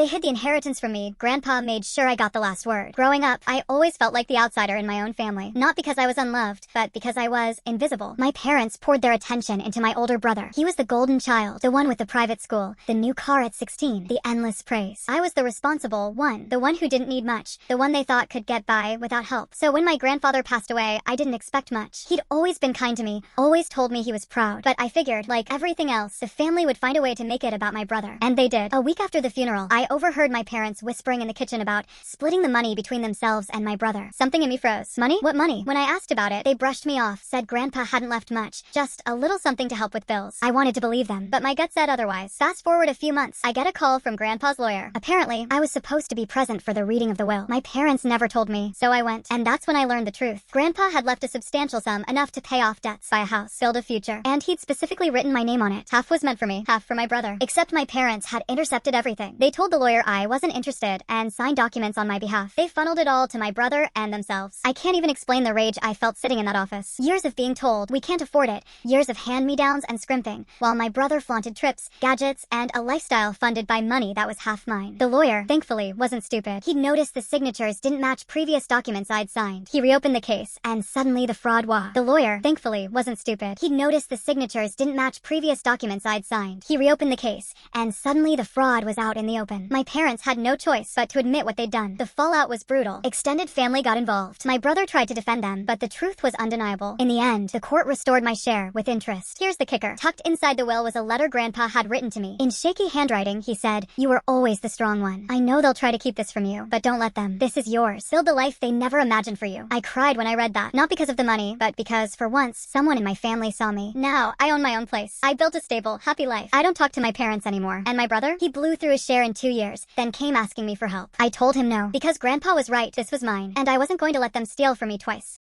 They hid the inheritance from me. Grandpa made sure I got the last word. Growing up, I always felt like the outsider in my own family. Not because I was unloved, but because I was invisible. My parents poured their attention into my older brother. He was the golden child, the one with the private school, the new car at 16, the endless praise. I was the responsible one, the one who didn't need much, the one they thought could get by without help. So when my grandfather passed away, I didn't expect much. He'd always been kind to me, always told me he was proud. But I figured, like everything else, the family would find a way to make it about my brother. And they did. A week after the funeral, I overheard my parents whispering in the kitchen about splitting the money between themselves and my brother. Something in me froze. Money? What money? When I asked about it, they brushed me off, said Grandpa hadn't left much, just a little something to help with bills. I wanted to believe them, but my gut said otherwise. Fast forward a few months, I get a call from Grandpa's lawyer. Apparently, I was supposed to be present for the reading of the will. My parents never told me, so I went. And that's when I learned the truth. Grandpa had left a substantial sum, enough to pay off debts, buy a house, build a future. And he'd specifically written my name on it. Half was meant for me, half for my brother. Except my parents had intercepted everything. They told the lawyer I wasn't interested and signed documents on my behalf. They funneled it all to my brother and themselves. I can't even explain the rage I felt sitting in that office. Years of being told we can't afford it, years of hand-me-downs and scrimping, while my brother flaunted trips, gadgets, and a lifestyle funded by money that was half mine. The lawyer, thankfully, wasn't stupid. He'd noticed the signatures didn't match previous documents I'd signed. He reopened the case, and suddenly the fraud was. The lawyer, thankfully, wasn't stupid. He'd noticed the signatures didn't match previous documents I'd signed. He reopened the case, and suddenly the fraud was out in the open. My parents had no choice but to admit what they'd done. The fallout was brutal. Extended family got involved. My brother tried to defend them, but the truth was undeniable. In the end, the court restored my share with interest. Here's the kicker. Tucked inside the will was a letter Grandpa had written to me. In shaky handwriting, he said, "You were always the strong one. I know they'll try to keep this from you, but don't let them. This is yours. Build the life they never imagined for you." I cried when I read that. Not because of the money, but because, for once, someone in my family saw me. Now, I own my own place. I built a stable, happy life. I don't talk to my parents anymore. And my brother? He blew through his share in 2 years, then came asking me for help. I told him no, because Grandpa was right, this was mine, and I wasn't going to let them steal from me twice.